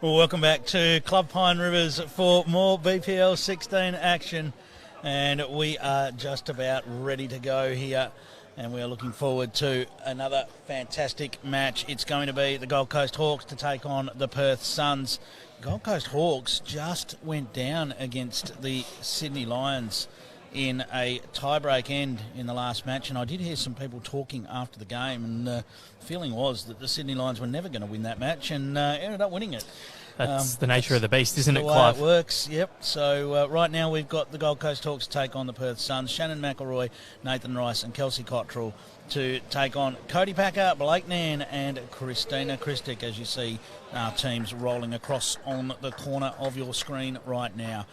Well, welcome back to Club Pine Rivers for more BPL16 action. And we are just about ready to go here. And we are looking forward to another fantastic match. It's going to be the Gold Coast Hawks to take on the Perth Suns. Gold Coast Hawks just went down against the Sydney Lions in a tie-break end in the last match, and I did hear some people talking after the game, and the feeling was that the Sydney Lions were never going to win that match, and ended up winning it. That's the nature of the beast, isn't it, the way Clive? It works, yep. So right now we've got the Gold Coast Hawks take on the Perth Suns. Shannon McElroy, Nathan Rice and Kelsey Cottrell to take on Cody Packer, Blake Nan and Christina Christic, as you see our teams rolling across on the corner of your screen right now.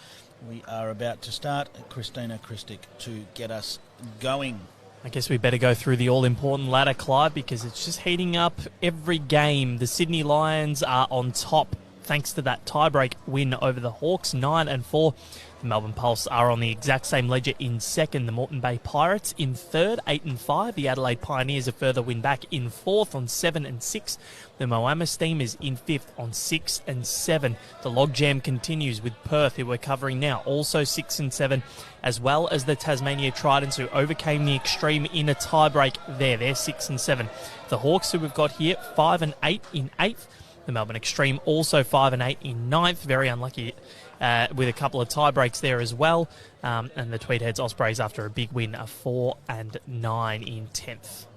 We are about to start. Christina Christic to get us going. I guess we better go through the all-important ladder, Clive, because it's just heating up every game. The Sydney Lions are on top thanks to that tiebreak win over the Hawks, 9-4. The Melbourne Pulse are on the exact same ledger in second. The Moreton Bay Pirates in third, 8-5. The Adelaide Pioneers a further win back in fourth on 7-6. The Moama Steamers in fifth on 6-7. The logjam continues with Perth, who we're covering now, also 6-7, as well as the Tasmania Tridents, who overcame the Extreme in a tiebreak there. They're 6-7. The Hawks, who we've got here, 5-8 in eighth. The Melbourne Extreme also 5-8 in ninth. Very unlucky with a couple of tie breaks there as well. And the Tweedheads Ospreys, after a big win, are 4-9 in 10th.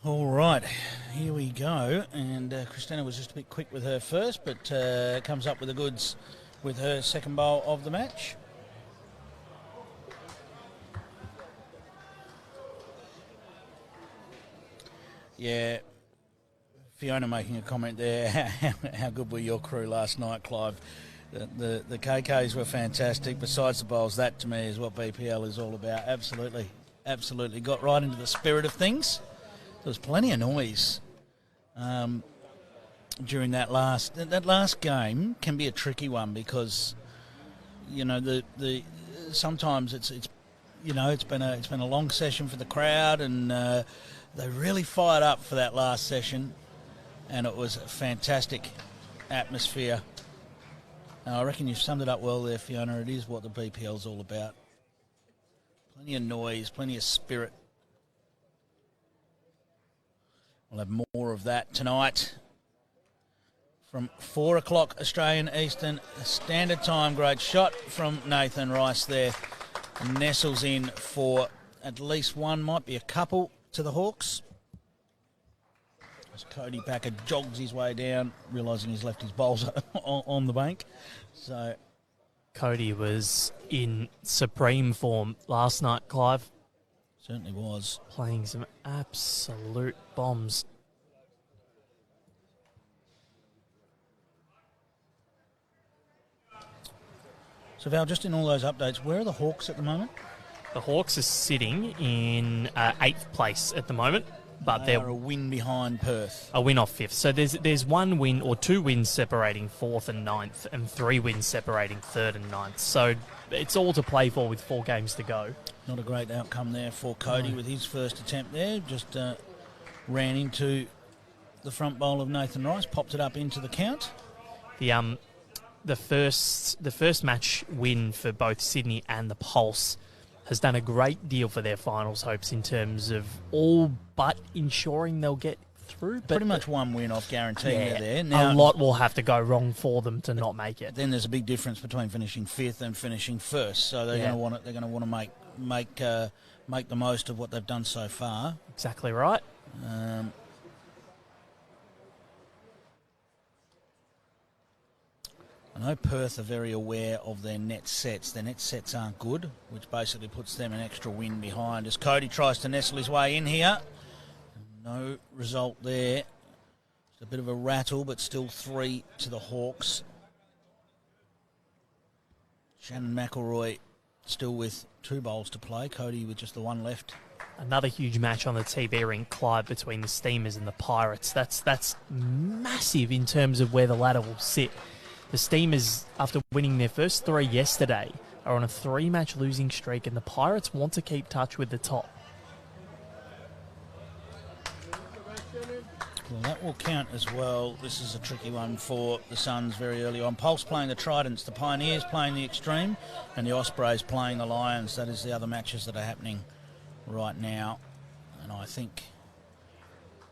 All right, here we go. And Christina was just a bit quick with her first, but comes up with the goods with her second bowl of the match. Yeah. Fiona making a comment there. How good were your crew last night, Clive? The KKs were fantastic. Besides the bowls, that to me is what BPL is all about. Absolutely. Absolutely. Got right into the spirit of things. There was plenty of noise during that last game. Can be a tricky one because, you know, the sometimes it's been a long session for the crowd, and they really fired up for that last session. And it was a fantastic atmosphere. I reckon you've summed it up well there, Fiona. It is what the BPL's all about. Plenty of noise, plenty of spirit. We'll have more of that tonight. From 4 o'clock Australian Eastern Standard Time. Great shot from Nathan Rice there. Nestles in for at least one, might be a couple to the Hawks. As Cody Packer jogs his way down, realising he's left his bowls on the bank. So Cody was in supreme form last night, Clive. Certainly was. Playing some absolute bombs. So Val, just in all those updates, where are the Hawks at the moment? The Hawks are sitting in 8th place at the moment. But they are a win behind Perth. A win off 5th. So there's one win or two wins separating 4th and 9th, and 3 wins separating 3rd and 9th. So it's all to play for with 4 games to go. Not a great outcome there for Cody with his first attempt there. Just ran into the front bowl of Nathan Rice, popped it up into the count. The first match win for both Sydney and the Pulse has done a great deal for their finals hopes in terms of all but ensuring they'll get through. But pretty much one win off guaranteeing there. Now, a lot will have to go wrong for them to not make it. Then there's a big difference between finishing 5th and finishing 1st. So they're going to want to make the most of what they've done so far. Exactly right. I know Perth are very aware of their net sets. Their net sets aren't good, which basically puts them an extra win behind. As Cody tries to nestle his way in here. No result there. It's a bit of a rattle, but still 3 to the Hawks. Shannon McElroy still with 2 bowls to play. Cody with just the 1 left. Another huge match on the TB ring, Clive, between the Steamers and the Pirates. That's massive in terms of where the ladder will sit. The Steamers, after winning their first 3 yesterday, are on a 3-match losing streak, and the Pirates want to keep touch with the top. Well, that will count as well. This is a tricky one for the Suns very early on. Pulse playing the Tridents, the Pioneers playing the Extreme, and the Ospreys playing the Lions. That is the other matches that are happening right now. And I think... Are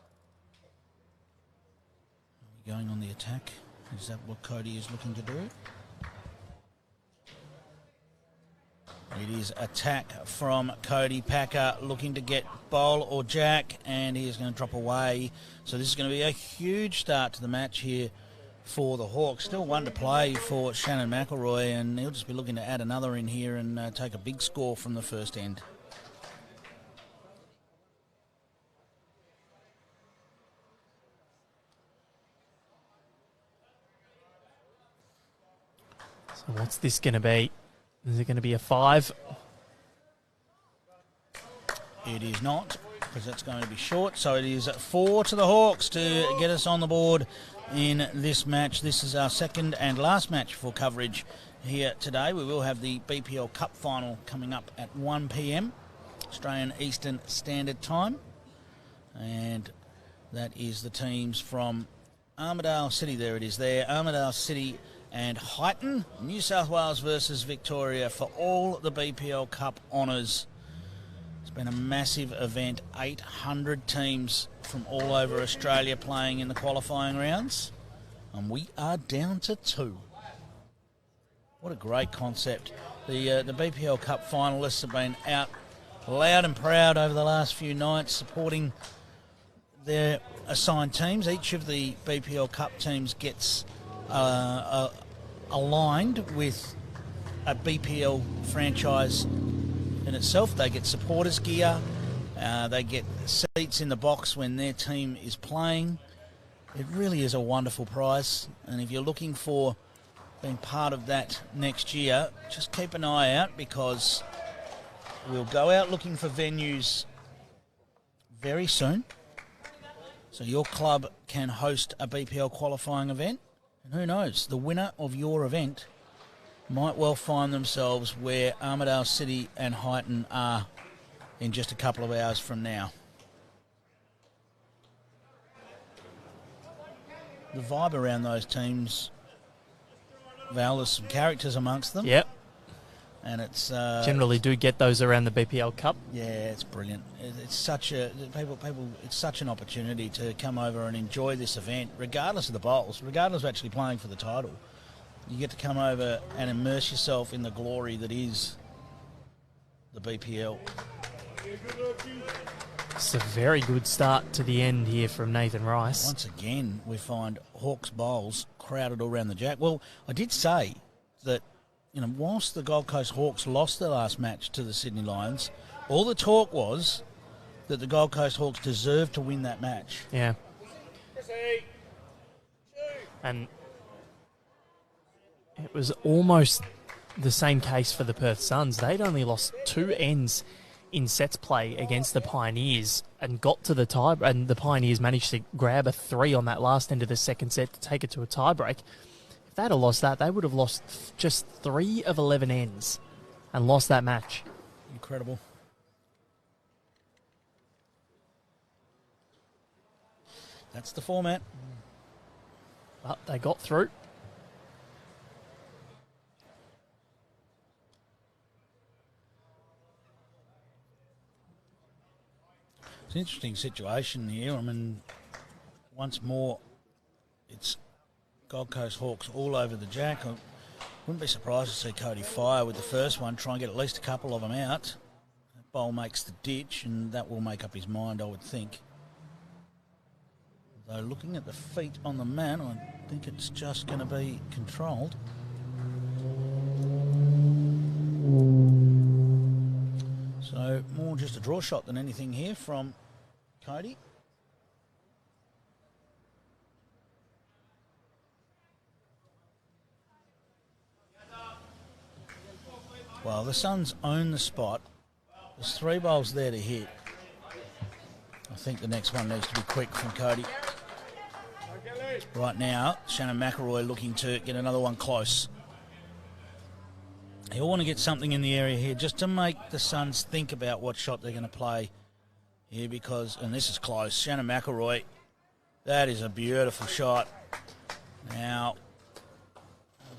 we going on the attack? Is that what Cody is looking to do? It is attack from Cody Packer, looking to get bowl or jack, and he is going to drop away. So this is going to be a huge start to the match here for the Hawks. Still one to play for Shannon McElroy, and he'll just be looking to add another in here and take a big score from the first end. So what's this going to be? Is it going to be a 5? It is not, because that's going to be short. So it is 4 to the Hawks to get us on the board in this match. This is our second and last match for coverage here today. We will have the BPL Cup final coming up at 1 p.m. Australian Eastern Standard Time. And that is the teams from Armidale City. There it is there. Armidale City and Highton, New South Wales versus Victoria for all the BPL Cup honours. It's been a massive event. 800 teams from all over Australia playing in the qualifying rounds. And we are down to 2. What a great concept. The BPL Cup finalists have been out loud and proud over the last few nights supporting their assigned teams. Each of the BPL Cup teams gets aligned with a BPL franchise in itself. They get supporters gear, they get seats in the box when their team is playing. It really is a wonderful prize, and if you're looking for being part of that next year, just keep an eye out, because we'll go out looking for venues very soon, so your club can host a BPL qualifying event. And who knows, the winner of your event might well find themselves where Armidale City and Highton are in just a couple of hours from now. The vibe around those teams, Val, there's some characters amongst them. Yep. And it's generally do get those around the BPL Cup. Yeah, it's brilliant. It's such a It's such an opportunity to come over and enjoy this event, regardless of the bowls, regardless of actually playing for the title. You get to come over and immerse yourself in the glory that is the BPL. It's a very good start to the end here from Nathan Rice. Once again, we find Hawks bowls crowded all around the jack. Well, I did say that, whilst the Gold Coast Hawks lost their last match to the Sydney Lions, all the talk was that the Gold Coast Hawks deserved to win that match. Yeah. And it was almost the same case for the Perth Suns. They'd only lost 2 ends in sets play against the Pioneers and got to the tie, and the Pioneers managed to grab a 3 on that last end of the second set to take it to a tiebreak. If they'd have lost that, they would have lost just 3 of 11 ends and lost that match. Incredible. That's the format. But they got through. It's an interesting situation here. I mean, once more, it's Gold Coast Hawks all over the jack. I wouldn't be surprised to see Cody fire with the first one, try and get at least a couple of them out. That bowl makes the ditch, and that will make up his mind, I would think. Though looking at the feet on the man, I think it's just going to be controlled. So more just a draw shot than anything here from Cody. Well, the Suns own the spot. There's 3 bowls there to hit. I think the next one needs to be quick from Cody. Right now, Shannon McElroy looking to get another one close. He'll want to get something in the area here just to make the Suns think about what shot they're going to play here, because, and this is close, Shannon McElroy That is a beautiful shot. Now,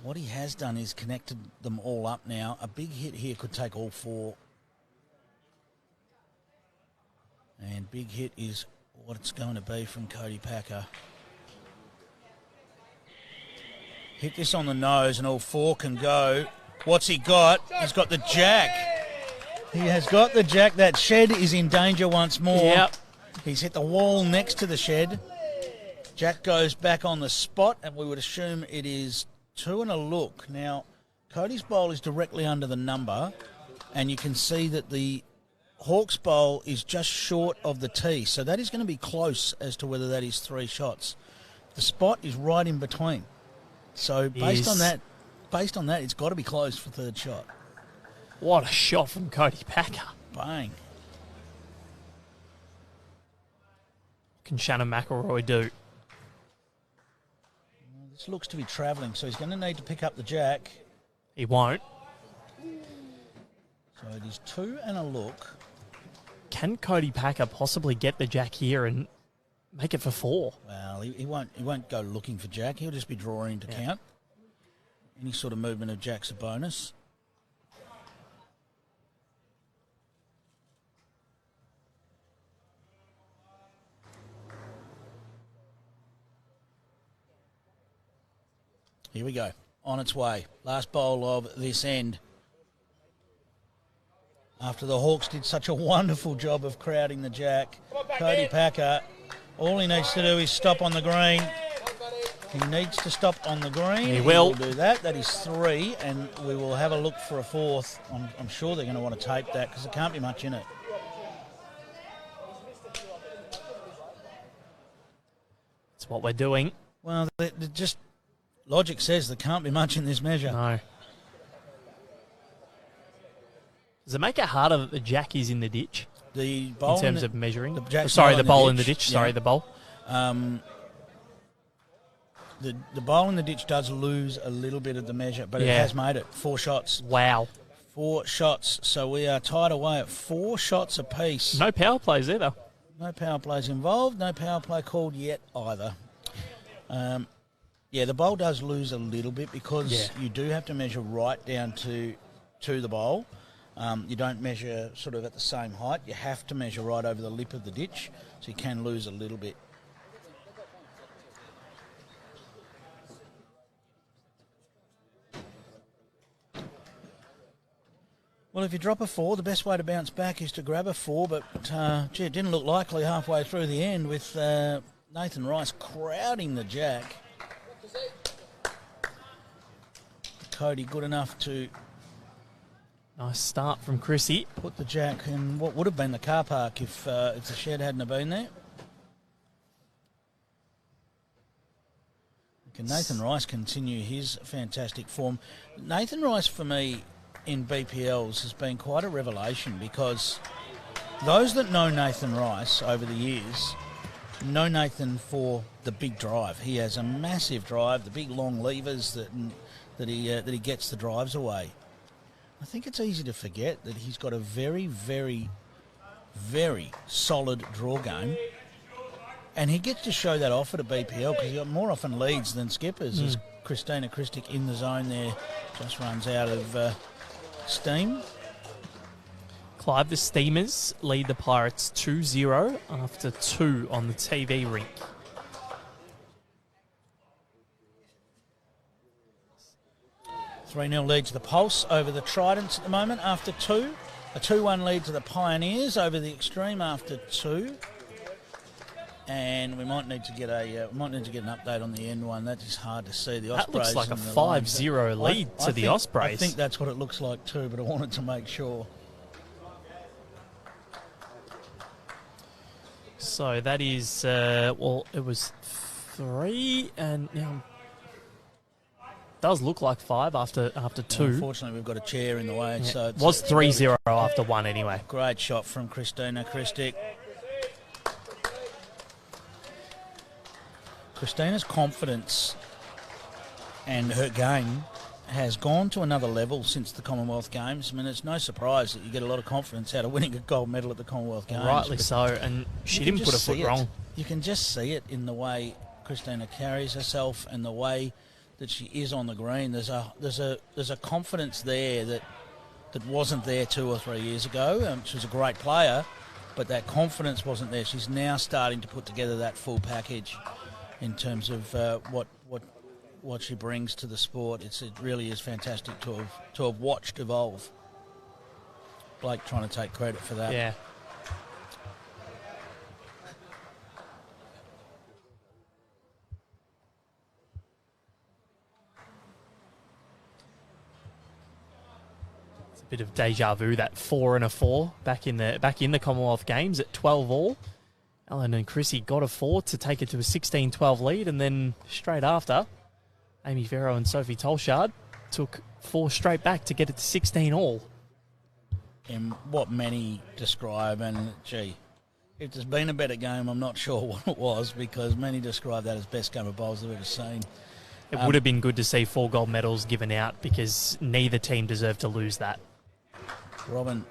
what he has done is connected them all up now. A big hit here could take all four. And big hit is what it's going to be from Cody Packer. Hit this on the nose and all four can go. What's he got? He's got the jack. He has got the jack. That shed is in danger once more. Yep. He's hit the wall next to the shed. Jack goes back on the spot, and we would assume it is 2 and a look. Now, Cody's bowl is directly under the number, and you can see that the Hawks bowl is just short of the tee, so that is going to be close as to whether that is 3 shots. The spot is right in between. So based on that, it's got to be close for third shot. What a shot from Cody Packer. Bang. What can Shannon McElroy do? This looks to be travelling, so he's going to need to pick up the jack. He won't. So it is 2 and a look. Can Cody Packer possibly get the jack here and make it for 4? Well, he won't go looking for jack. He'll just be drawing to count. Any sort of movement of jack's a bonus. Here we go. On its way. Last bowl of this end. After the Hawks did such a wonderful job of crowding the jack, Cody Packer, all he needs to do is stop on the green. He needs to stop on the green. He will. Do that. That is 3, and we will have a look for a 4th. I'm sure they're going to want to tape that because there can't be much in it. That's what we're doing. Well, just logic says there can't be much in this measure. No. Does it make it harder that the jack is in the ditch? The bowl in terms of measuring? The jack's Sorry, not the bowl in the ditch. Yeah. Sorry, the bowl. The bowl in the ditch does lose a little bit of the measure, but it has made it. 4 shots. Wow. 4 shots. So we are tied away at 4 shots apiece. No power plays either. No power plays involved. No power play called yet either. The bowl does lose a little bit because you do have to measure right down to the bowl. You don't measure sort of at the same height. You have to measure right over the lip of the ditch, so you can lose a little bit. Well, if you drop a 4, the best way to bounce back is to grab a 4, but it didn't look likely halfway through the end with Nathan Rice crowding the jack. Cody good enough to Nice start from Chrissy. put the jack in what would have been the car park if the shed hadn't have been there. Can Nathan Rice continue his fantastic form? Nathan Rice, for me, in BPLs has been quite a revelation because those that know Nathan Rice over the years know Nathan for the big drive. He has a massive drive, the big long levers that he gets the drives away. I think it's easy to forget that he's got a very, very, very solid draw game. And he gets to show that off at a BPL because he got more often leads than skippers. As Christina Christic in the zone there just runs out of steam. Clive, the Steamers lead the Pirates 2-0 after 2 on the TV rink. Three 0 lead to the Pulse over the Tridents at the moment after 2. A 2-1 lead to the Pioneers over the Extreme after 2. And we might need to get an update on the end one. That is hard to see. The Ospreys. That looks like a 5-0 lead to the Ospreys. I think that's what it looks like too, but I wanted to make sure. So that is, it was 3, and now does look like 5 after 2. Unfortunately, we've got a chair in the way, so It was 3-0 after 1 anyway. Great shot from Christina Christic. Christina's confidence and her game has gone to another level since the Commonwealth Games. I mean, it's no surprise that you get a lot of confidence out of winning a gold medal at the Commonwealth Games. Rightly so, and she didn't put a foot wrong. you can just see it in the way Christina carries herself and the way that she is on the green. There's a confidence there that wasn't there 2 or 3 years ago. She was a great player, but that confidence wasn't there. She's now starting to put together that full package in terms of what she brings to the sport. It really is fantastic to have watched evolve. Blake trying to take credit for that. Yeah. Bit of deja vu, that 4 and a 4 back in the Commonwealth Games at 12 all. Ellen and Chrissy got a 4 to take it to a 16-12 lead, and then straight after, Amy Farrow and Sophie Tolshard took 4 straight back to get it to 16 all. And what many describe, and gee, if there's been a better game, I'm not sure what it was, because many describe that as best game of bowls they've ever seen. It would have been good to see 4 gold medals given out, because neither team deserved to lose that. Robin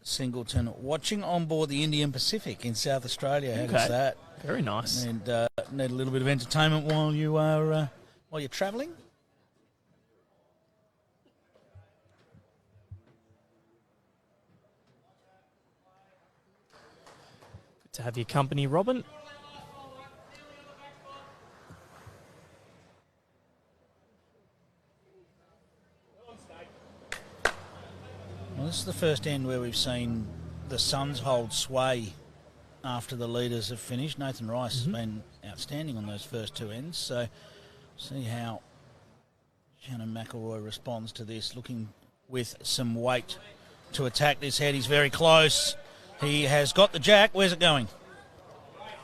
Singleton watching on board the Indian Pacific in South Australia. How goes that? Very nice. And need a little bit of entertainment while you're travelling. Good to have your company, Robin. Well, this is the first end where we've seen the Suns hold sway after the leaders have finished. Nathan Rice has been outstanding on those first 2 ends. So see how Shannon McElroy responds to this, looking with some weight to attack this head. He's very close. He has got the jack. Where's it going?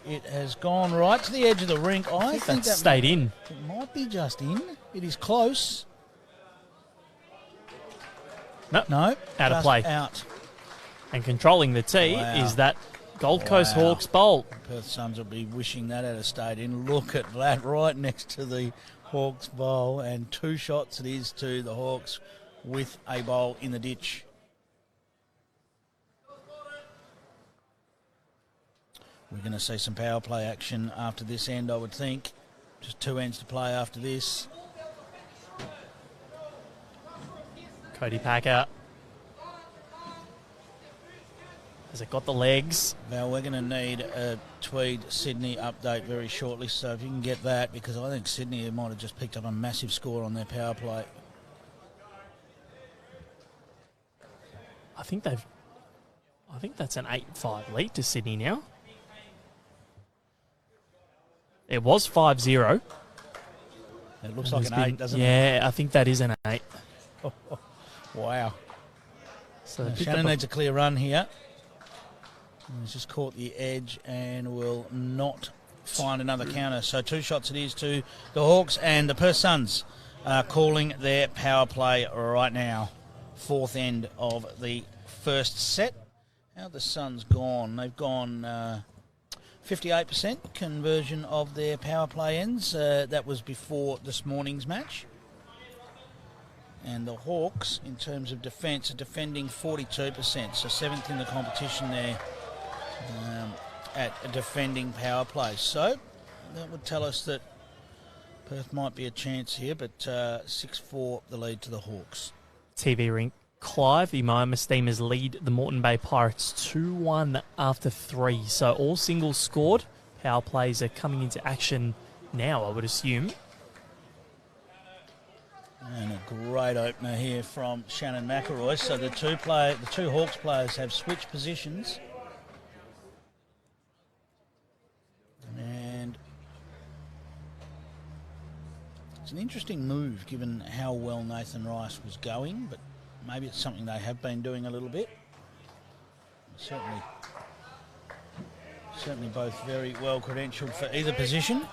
It has gone right to the edge of the rink. I think that stayed in. It might be just in. It is close. No, out of play. Out. And controlling the tee is that Gold Coast Hawks bowl. Perth Suns will be wishing that had stayed in. Look at that right next to the Hawks bowl, and 2 shots it is to the Hawks with a bowl in the ditch. We're going to see some power play action after this end, I would think. Just 2 ends to play after this. Cody Packer. Has it got the legs? Val, we're going to need a Tweed Sydney update very shortly, so if you can get that, because I think Sydney might have just picked up a massive score on their power play. I think that's an 8-5 lead to Sydney now. It was 5-0. It looks like an 8, doesn't it? Yeah, I think that is an 8. Wow. So Shannon needs a clear run here. He's just caught the edge and will not find another counter. So 2 shots it is to the Hawks, and the Perth Suns are calling their power play right now. 4th end of the first set. How have the Suns gone? They've gone 58% conversion of their power play ends. That was before this morning's match. And the Hawks, in terms of defence, are defending 42%, so 7th in the competition there at a defending power play. So that would tell us that Perth might be a chance here, but 6-4 the lead to the Hawks. TV rink. Clive, the Miami Steamers lead the Moreton Bay Pirates 2-1 after 3. So all singles scored. Power plays are coming into action now, I would assume. And a great opener here from Shannon McElroy. So the two Hawks players have switched positions. And it's an interesting move given how well Nathan Rice was going, but maybe it's something they have been doing a little bit. Certainly both very well credentialed for either position.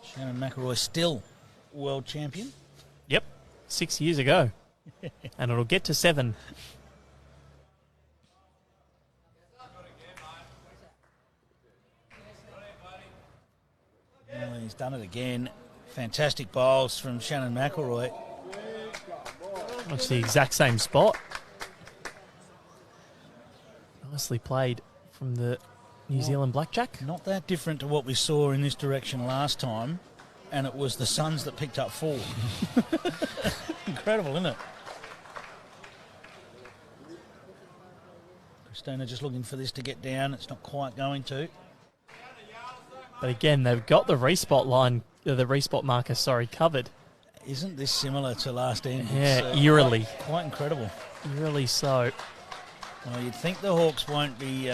Shannon McElroy still world champion. Yep, 6 years ago. And it'll get to 7. Well, he's done it again. Fantastic bowls from Shannon McElroy. It's the exact same spot. Nicely played from the New Zealand Blackjack. Not that different to what we saw in this direction last time, and it was the Suns that picked up 4. Incredible, isn't it? Christina just looking for this to get down. It's not quite going to. But again, they've got the respot line, the respot marker, covered. Isn't this similar to last end? Yeah, eerily. Quite incredible. Eerily so. Well, you'd think the Hawks won't be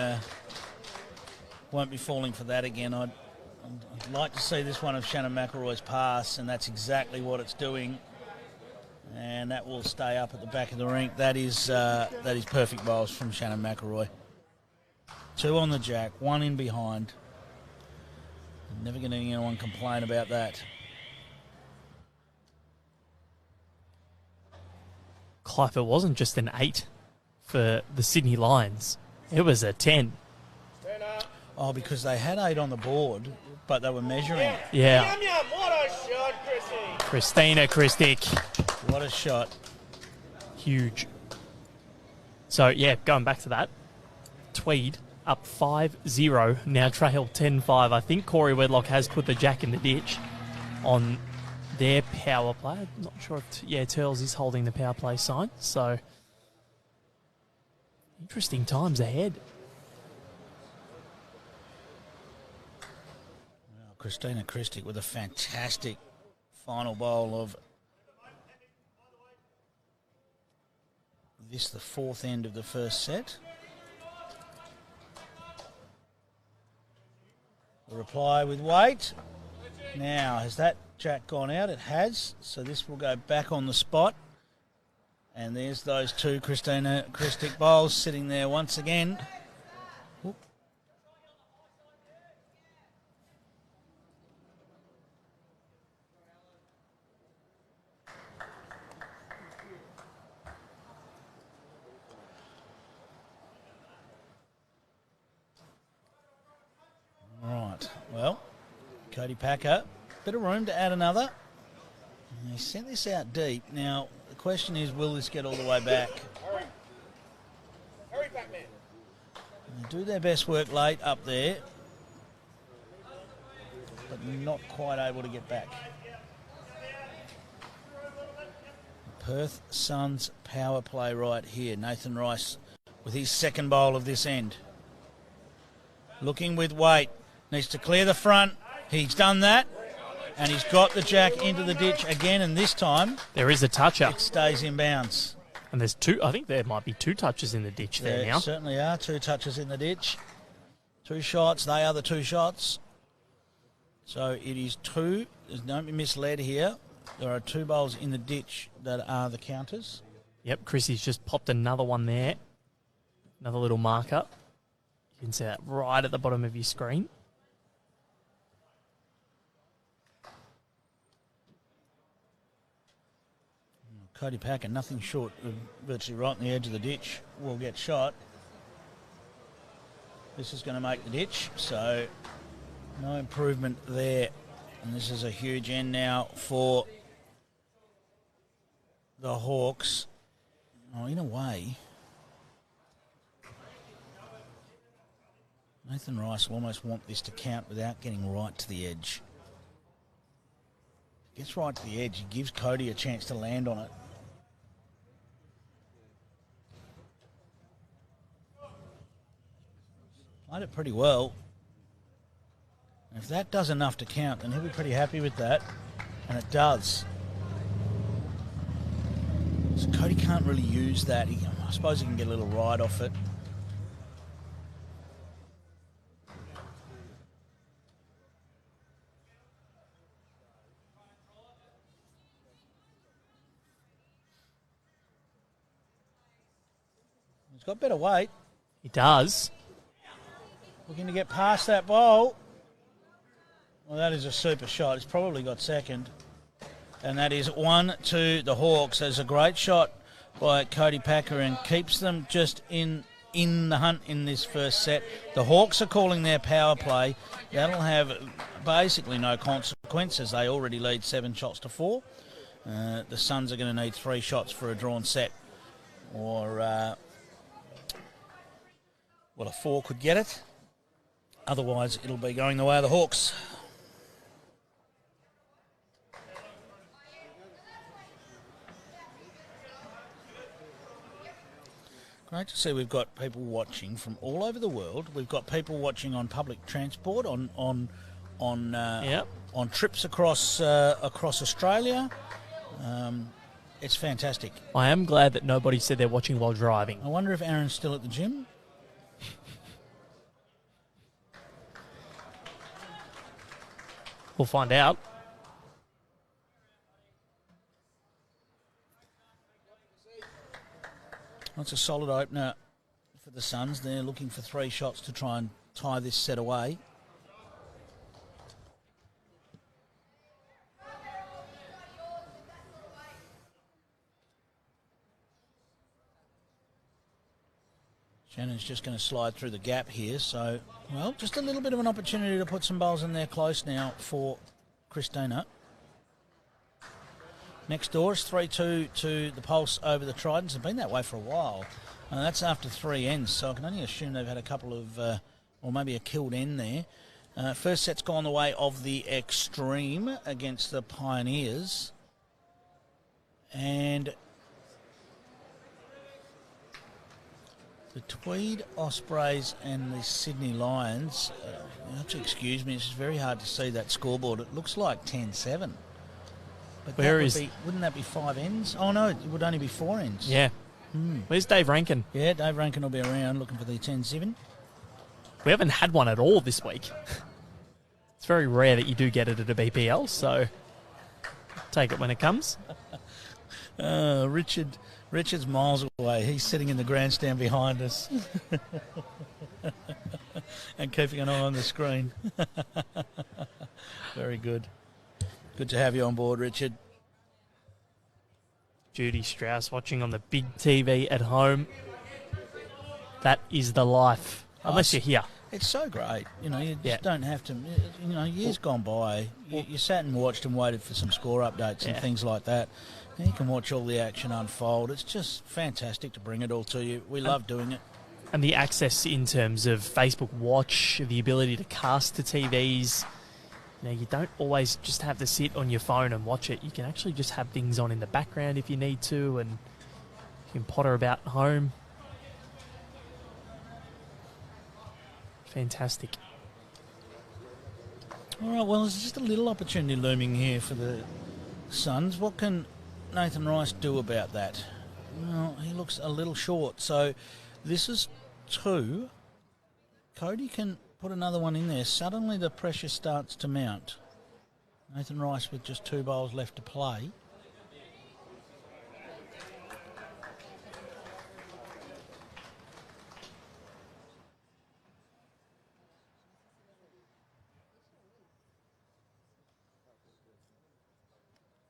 falling for that again. I'd like to see this one of Shannon McElroy's pass, and that's exactly what it's doing. And that will stay up at the back of the rink. That is perfect bowls from Shannon McElroy. 2 on the jack, 1 in behind. Never going to hear anyone complain about that. Clive, it wasn't just an 8 for the Sydney Lions. It was a 10. Oh, because they had 8 on the board, but they were measuring. Yeah. Yum, yum. What a shot, Chrissy. Christina Christic. What a shot. Huge. So, yeah, going back to that. Tweed up 5-0, now trail 10-5. I think Corey Wedlock has put the jack in the ditch on their power play. I'm not sure if... Turles is holding the power play sign. So, interesting times ahead. Well, Christina Christic with a fantastic final bowl of this, the 4th end of the first set. The reply with weight. Now, has that jack gone out? It has. So this will go back on the spot. And there's those 2 Christina Christic bowls sitting there once again. Oop. Right, well, Cody Packer, bit of room to add another. And he sent this out deep. Now, the question is, will this get all the way back? Hurry, Pac-Man. They do their best work late up there, but not quite able to get back. Perth Suns power play right here. Nathan Rice with his second bowl of this end. Looking with weight. Needs to clear the front. He's done that. And he's got the jack into the ditch again. And this time... there is a toucher. It stays in bounds. And there's 2... I think there might be 2 touches in the ditch there now. Certainly are 2 touches in the ditch. 2 shots. They are the 2 shots. So it is 2. Don't be misled here. There are 2 bowls in the ditch that are the counters. Yep, Chrissy's just popped another one there. Another little marker. You can see that right at the bottom of your screen. Cody Packer, nothing short of virtually right on the edge of the ditch, will get shot. This is going to make the ditch, so no improvement there. And this is a huge end now for the Hawks. Oh, in a way, Nathan Rice will almost want this to count without getting right to the edge. Gets right to the edge, he gives Cody a chance to land on it. Played it pretty well. And if that does enough to count, then he'll be pretty happy with that. And it does. So Cody can't really use that. I suppose he can get a little ride off it. He's got better weight. He does. Looking to get past that bowl. Well, that is a super shot. He's probably got second. And that is 1-2 the Hawks. There's a great shot by Cody Packer and keeps them just in the hunt in this first set. The Hawks are calling their power play. That'll have basically no consequences. They already lead 7 shots to 4. The Suns are going to need 3 shots for a drawn set. Or Well, a 4 could get it. Otherwise, it'll be going the way of the Hawks. Great to see we've got people watching from all over the world. We've got people watching on public transport, on trips across Australia. It's fantastic. I am glad that nobody said they're watching while driving. I wonder if Aaron's still at the gym. We'll find out. That's a solid opener for the Suns. They're looking for 3 shots to try and tie this set away. Shannon's just going to slide through the gap here. So, well, just a little bit of an opportunity to put some bowls in there close now for Christina. Next door is 3-2 to the Pulse over the Tridents. It's been that way for a while. And that's after 3 ends, so I can only assume they've had a couple of, or maybe a killed end there. First set's gone the way of the Extreme against the Pioneers. And the Tweed Ospreys and the Sydney Lions, you have to excuse me, it's very hard to see that scoreboard. It looks like 10-7. But wouldn't that be 5 ends? Oh, no, it would only be 4 ends. Yeah. Where's Dave Rankin? Yeah, Dave Rankin will be around looking for the 10-7. We haven't had one at all this week. It's very rare that you do get it at a BPL, so take it when it comes. Richard's miles away. He's sitting in the grandstand behind us and keeping an eye on the screen. Very good. Good to have you on board, Richard. Judy Strauss watching on the big TV at home. That is the life, unless you're here. It's so great. You know, you just don't have to, years gone by, you sat and watched and waited for some score updates and things like that. Now you can watch all the action unfold. It's just fantastic to bring it all to you. We love doing it. And the access in terms of Facebook Watch, the ability to cast to TVs. You know, you don't always just have to sit on your phone and watch it. You can actually just have things on in the background if you need to, and you can potter about home. Fantastic. All right, well, there's just a little opportunity looming here for the Suns. What can Nathan Rice do about that? Well, he looks a little short. So this is 2. Cody can put another one in there. Suddenly the pressure starts to mount. Nathan Rice with just 2 bowls left to play.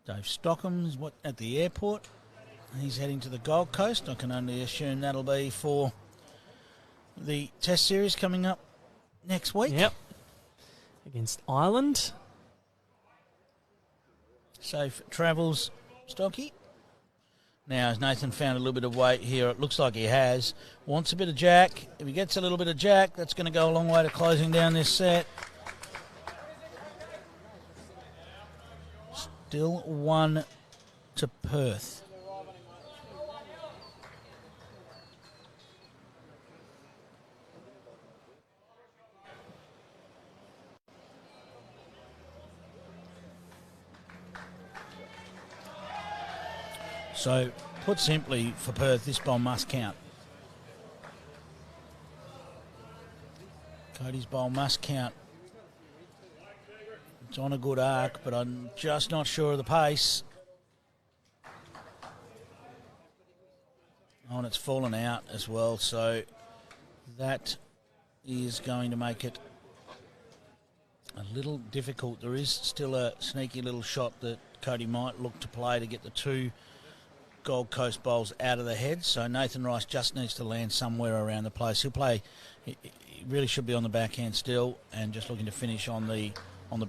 Dave Stockham is at the airport. He's heading to the Gold Coast. I can only assume that'll be for the Test Series coming up next week. Yep. Against Ireland. Safe travels, Stocky. Now, has Nathan found a little bit of weight here? It looks like he has. Wants a bit of jack. If he gets a little bit of jack, that's going to go a long way to closing down this set. Still 1 to Perth. So, put simply, for Perth, this bowl must count. Cody's bowl must count. It's on a good arc, but I'm just not sure of the pace. Oh, and it's fallen out as well, so that is going to make it a little difficult. There is still a sneaky little shot that Cody might look to play to get the 2 Gold Coast bowls out of the head, so Nathan Rice just needs to land somewhere around the place. He'll play, he really should be on the backhand still, and just looking to finish on the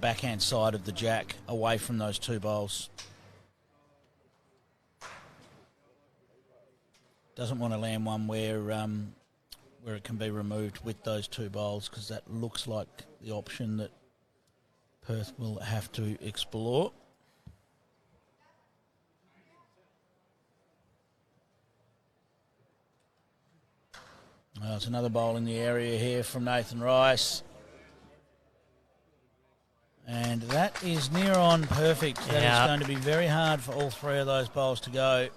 backhand side of the jack, away from those 2 bowls. Doesn't want to land one where where it can be removed with those 2 bowls, because that looks like the option that Perth will have to explore. It's another bowl in the area here from Nathan Rice. And that is near on perfect. That is going to be very hard for all 3 of those bowls to go.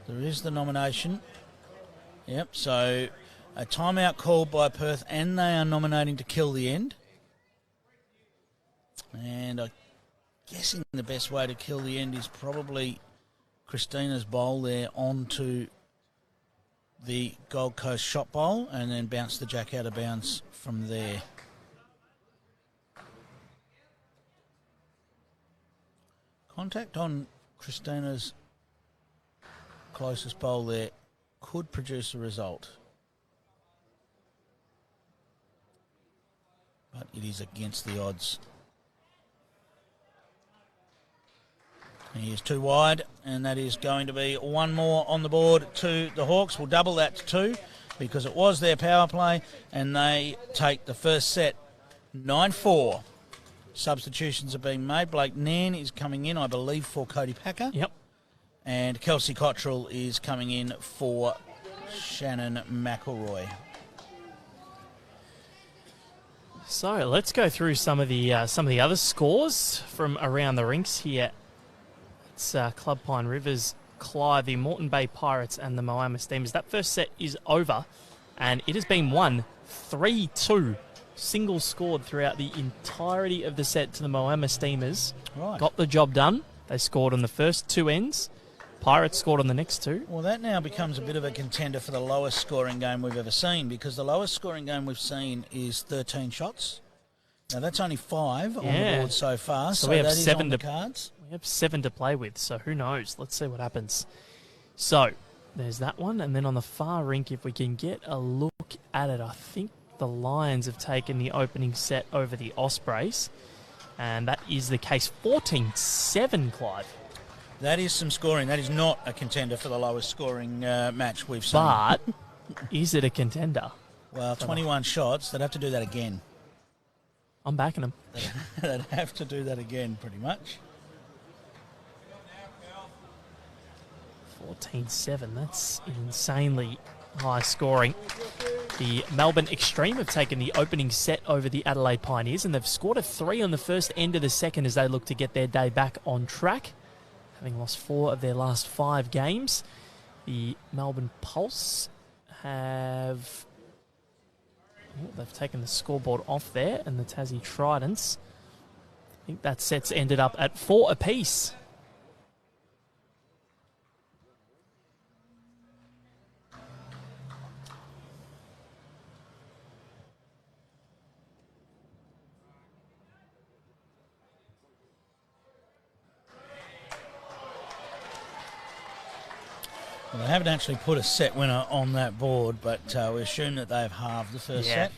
There is the nomination. Yep, so a timeout called by Perth, and they are nominating to kill the end. And I'm guessing the best way to kill the end is probably Christina's bowl there onto the Gold Coast shot bowl and then bounce the jack out of bounds from there. Contact on Christina's closest bowl there could produce a result. But it is against the odds. He is 2 wide, and that is going to be 1 more on the board to the Hawks. We'll double that to 2 because it was their power play, and they take the first set 9-4. Substitutions are being made. Blake Nairn is coming in, I believe, for Cody Packer. Yep. And Kelsey Cottrell is coming in for Shannon McElroy. So let's go through some of the other scores from around the rinks here. It's Club Pine Rivers, Clive, the Moreton Bay Pirates and the Moama Steamers. That first set is over, and it has been won 3-2. Single scored throughout the entirety of the set to the Moama Steamers. Right. Got the job done. They scored on the first 2 ends. Pirates scored on the next 2. Well, that now becomes a bit of a contender for the lowest scoring game we've ever seen, because the lowest scoring game we've seen is 13 shots. Now, that's only 5 on the board so far, so we have that is 7 on the cards. We have 7 to play with, so who knows? Let's see what happens. So, there's that one, and then on the far rink, if we can get a look at it, I think the Lions have taken the opening set over the Ospreys, and that is the case. 14-7, Clive. That is some scoring. That is not a contender for the lowest scoring match we've seen. But is it a contender? Well, 21 shots. They'd have to do that again. I'm backing them. They'd have to do that again, pretty much. 14-7. That's insanely high scoring. The Melbourne Extreme have taken the opening set over the Adelaide Pioneers, and they've scored a 3 on the first end of the second as they look to get their day back on track, having lost 4 of their last 5 games. The Melbourne Pulse have... they've taken the scoreboard off there, and the Tassie Tridents, I think that set's ended up at 4 apiece. Well, they haven't actually put a set winner on that board, but we assume that they've halved the first set.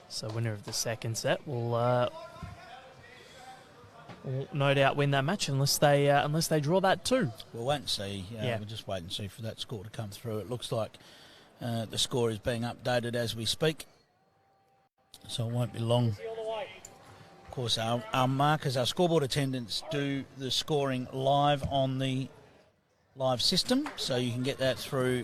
So winner of the second set will no doubt win that match unless they draw that too. We'll wait and see. We'll just wait and see for that score to come through. It looks like the score is being updated as we speak, so it won't be long. Of course, our markers, our scoreboard attendants do the scoring live on the live system, so you can get that through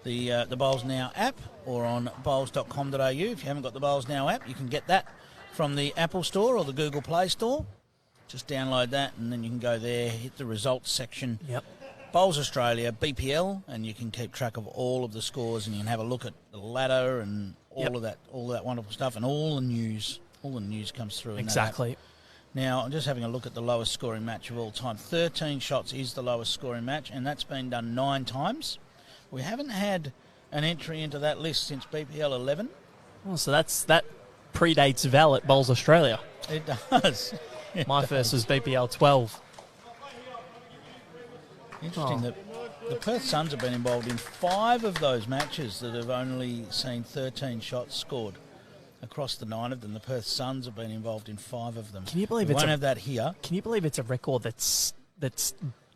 the Bowls Now app or on bowls.com.au. If you haven't got the Bowls Now app, you can get that from the Apple Store or the Google Play Store. Just download that, and then you can go there, hit the results section. Yep. Bowls Australia, BPL, and you can keep track of all of the scores, and you can have a look at the ladder and all of that wonderful stuff, and all the news. All the news comes through. Exactly. In that app. Now, I'm just having a look at the lowest scoring match of all time. 13 shots is the lowest scoring match, and that's been done 9 times. We haven't had an entry into that list since BPL 11. Oh, so that predates Val at Bowls Australia. It does. My first was BPL 12. Interesting that the Perth Suns have been involved in 5 of those matches that have only seen 13 shots scored. Across the 9 of them, the Perth Suns have been involved in 5 of them. Can you believe we won't have that here? Can you believe it's a record that's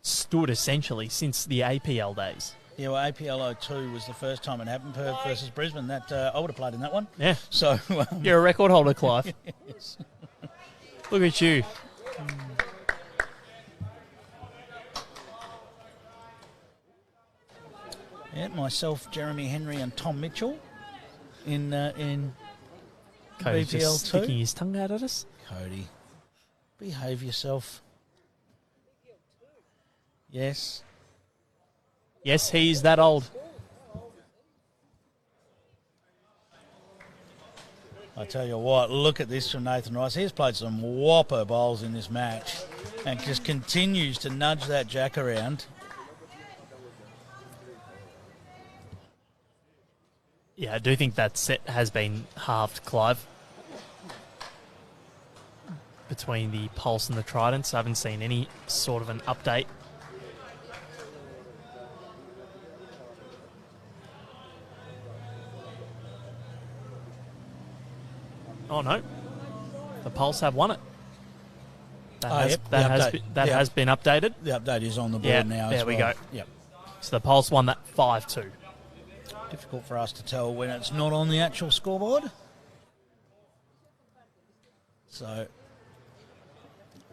stood essentially since the APL days. Yeah, well, APL02 was the first time it happened, Perth versus Brisbane. That I would have played in that one. Yeah. So You're a record holder, Clive. yes. Look at you. Yeah, myself, Jeremy Henry, and Tom Mitchell in Cody's BPL2. just sticking his tongue out at us. Cody, behave yourself. Yes. Yes, he's that old. I tell you what, look at this from Nathan Rice. He's played some whopper bowls in this match and just continues to nudge that jack around. Yeah, I do think that set has been halved, Clive. Between the Pulse and the Tridents, I haven't seen any sort of an update. Oh no, the Pulse have won it. That has been updated. The update is on the board now. There we go. Yep. So the Pulse won that 5-2. Difficult for us to tell when it's not on the actual scoreboard. So,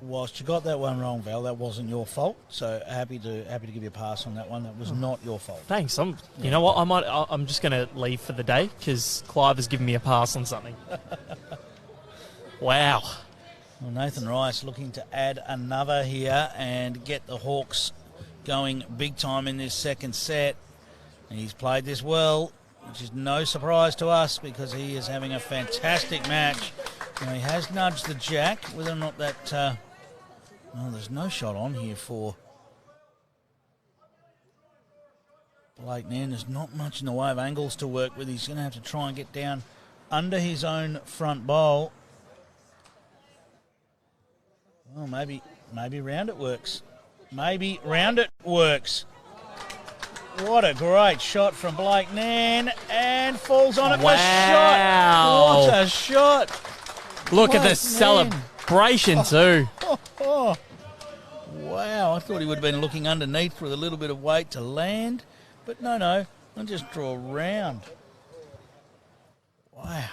whilst you got that one wrong, Val, that wasn't your fault. So happy to give you a pass on that one. That was not your fault. Thanks. You know what? I'm just going to leave for the day because Clive has given me a pass on something. Wow. Well, Nathan Rice looking to add another here and get the Hawks going big time in this second set. He's played this well, which is no surprise to us because he is having a fantastic match. Now, he has nudged the jack, whether or not that... well, there's no shot on here for Blake Nairn. There's not much in the way of angles to work with. He's going to have to try and get down under his own front bowl. Well, maybe round it works. Maybe round it works. What a great shot from Blake Nairn, and falls on it. Wow. What a shot. Look at the Nairn. celebration too. Wow, I thought he would have been looking underneath with a little bit of weight to land, but no, I'll just draw round. Wow.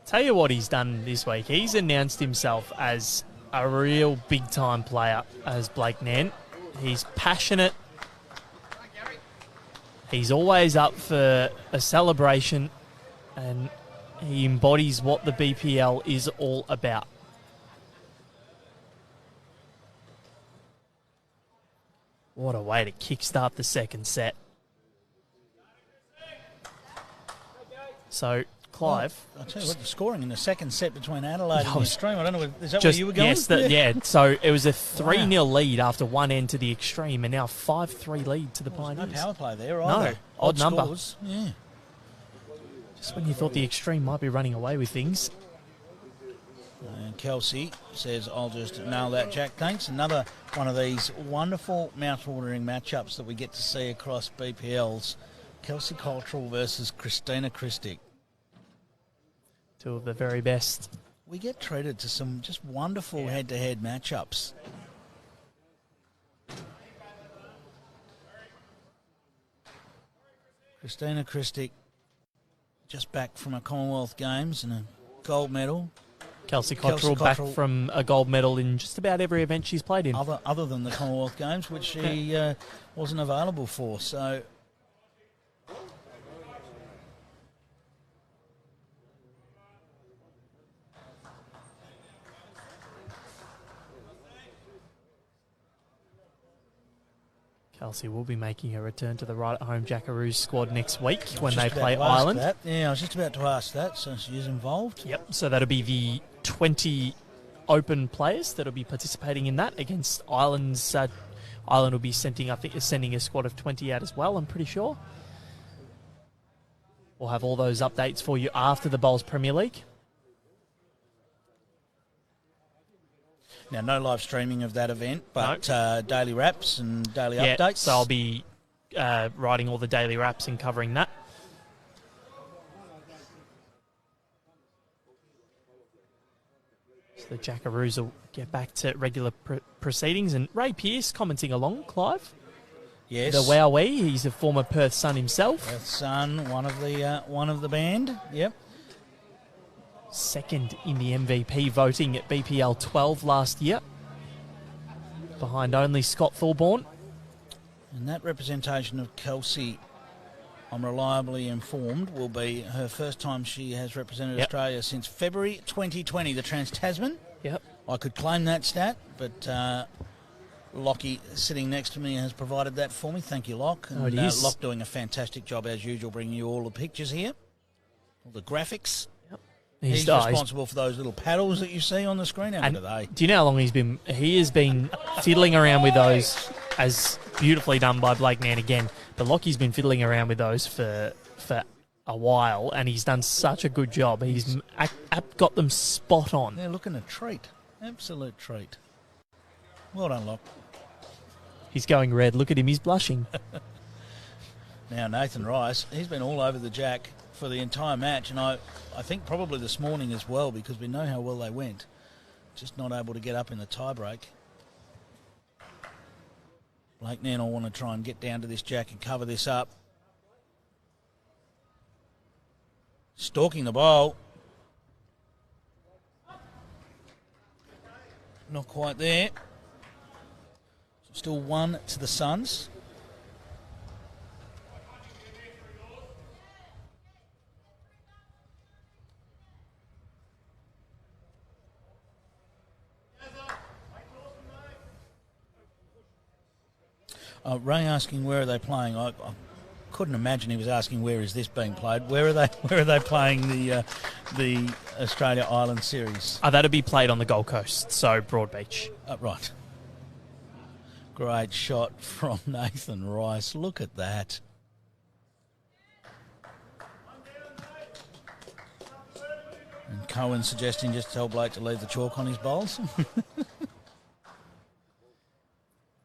Tell you what he's done this week. He's announced himself as a real big-time player as Blake Nairn. He's passionate. He's always up for a celebration, and he embodies what the BPL is all about. What a way to kickstart the second set. So, Clive... Well, I'll tell you what, the scoring in the second set between Adelaide and the Extreme, I don't know, is that just, where you were going? Yes, so it was a 3-0 lead after one end to the Extreme, and now 5-3 lead to the Pioneers. No power play there either. No, odd number. Scores. Yeah. Just when you thought the Extreme might be running away with things. And Kelsey says, I'll just nail that, Jack. Thanks. Another one of these wonderful mouth-watering matchups that we get to see across BPLs. Kelsey Cottrell versus Christina Christic. Two of the very best. We get treated to some just wonderful head-to-head matchups. Christina Christic just back from a Commonwealth Games and a gold medal. Kelsey Cottrell back from a gold medal in just about every event she's played in. Other than the Commonwealth Games, which she wasn't available for. So Kelsey will be making her return to the Right at Home Jackaroos squad next week when they just about play to ask Ireland. that. Yeah, I was just about to ask that, so she is involved. Yep, so that'll be the 20 open players that'll be participating in that against Ireland's. Ireland will be sending a squad of 20 out as well, I'm pretty sure. We'll have all those updates for you after the Bowls Premier League. Now, no live streaming of that event, but daily wraps and daily updates. So I'll be writing all the daily wraps and covering that. So the Jackaroos will get back to regular proceedings. And Ray Pearce commenting along, Clive. Yes. The Wowee, he's a former Perth Sun himself. Perth Sun, one of the band. Yep. Second in the MVP voting at BPL12 last year. Behind only Scott Thorburn. And that representation of Kelsey, I'm reliably informed, will be her first time she has represented Australia since February 2020, the Trans-Tasman. Yep. I could claim that stat, but Lockie sitting next to me has provided that for me. Thank you, Lock. And, it is. Lock doing a fantastic job, as usual, bringing you all the pictures here, all the graphics. Yep. He's responsible for those little paddles that you see on the screen. How good are they? Do you know how long he has been fiddling around with those, as beautifully done by Blake Nan again. But Lockie's been fiddling around with those for a while, and he's done such a good job. He's got them spot on. They're looking a treat. Absolute treat. Well done, Lock. He's going red. Look at him. He's blushing. Now, Nathan Rice, he's been all over the jack for the entire match, and I think probably this morning as well, because we know how well they went. Just not able to get up in the tiebreak. Blake Nan will want to try and get down to this jack and cover this up. Stalking the bowl. Not quite there. Still 1 to the Suns. Ray asking where are they playing. I couldn't imagine he was asking where is this being played. Where are they playing the Australia Island series? That'll be played on the Gold Coast, so Broadbeach. Right. Great shot from Nathan Rice. Look at that. And Cohen suggesting just tell Blake to leave the chalk on his bowls.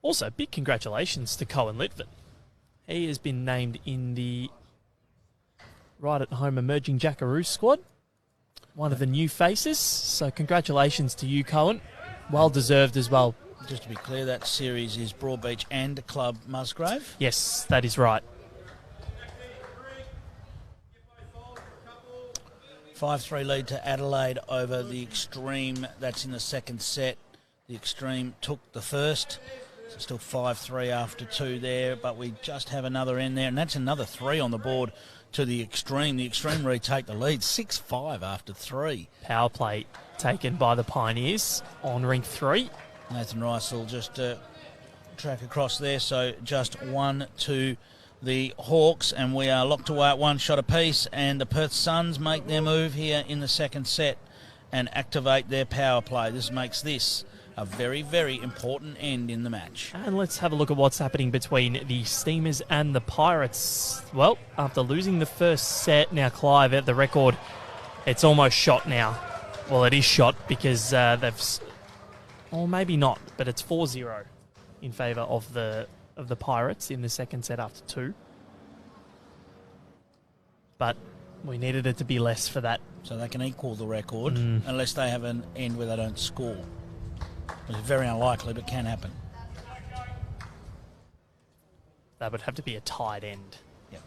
Also, big congratulations to Cohen Litvin. He has been named in the Right at Home Emerging Jackaroo squad. One of the new faces. So congratulations to you, Cohen. Well deserved as well. Just to be clear, that series is Broadbeach and Club Musgrave. Yes, that is right. 5-3 lead to Adelaide over the Extreme. That's in the second set. The Extreme took the first. So still 5-3 after 2 there, but we just have another end there, and that's another 3 on the board to the Extreme. The Extreme retake the lead, 6-5 after 3. Power play taken by the Pioneers on ring 3. Nathan Rice will just track across there, so just 1 to the Hawks, and we are locked away at 1 shot apiece, and the Perth Suns make their move here in the second set and activate their power play. This makes this a very, very important end in the match. And let's have a look at what's happening between the Steamers and the Pirates. Well, after losing the first set, now Clive at the record, it's almost shot now. Well, it is shot because they've... Or maybe not, but it's 4-0 in favour of the Pirates in the second set after 2. But we needed it to be less for that. So they can equal the record unless they have an end where they don't score. It's very unlikely, but can happen. That would have to be a tied end. Yep.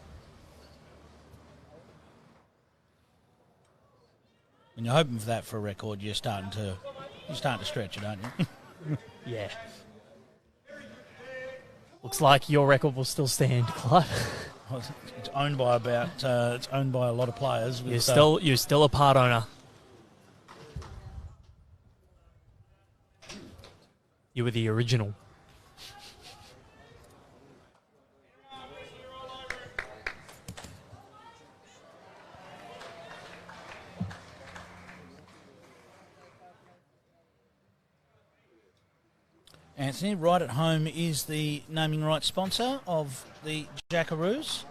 When you're hoping for that for a record, you're starting to stretch it, aren't you? Yeah. Looks like your record will still stand, Clive. It's owned by a lot of players. You're still a part owner. You were the original. Anthony, Right at Home is the naming rights sponsor of the Jackaroos,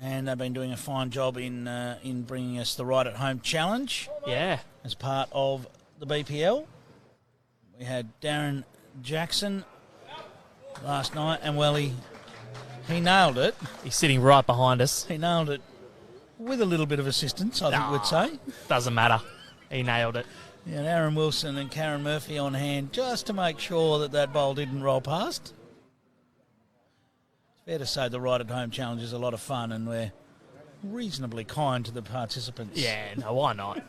and they've been doing a fine job in bringing us the Right at Home challenge. Yeah. As part of the BPL. We had Darren Jackson last night, and well, he nailed it. He's sitting right behind us. He nailed it with a little bit of assistance, I think we'd say. Doesn't matter. He nailed it. Yeah, Aaron Wilson and Karen Murphy on hand just to make sure that that bowl didn't roll past. It's fair to say the Right at Home Challenge is a lot of fun, and we're reasonably kind to the participants. Yeah, no, why not?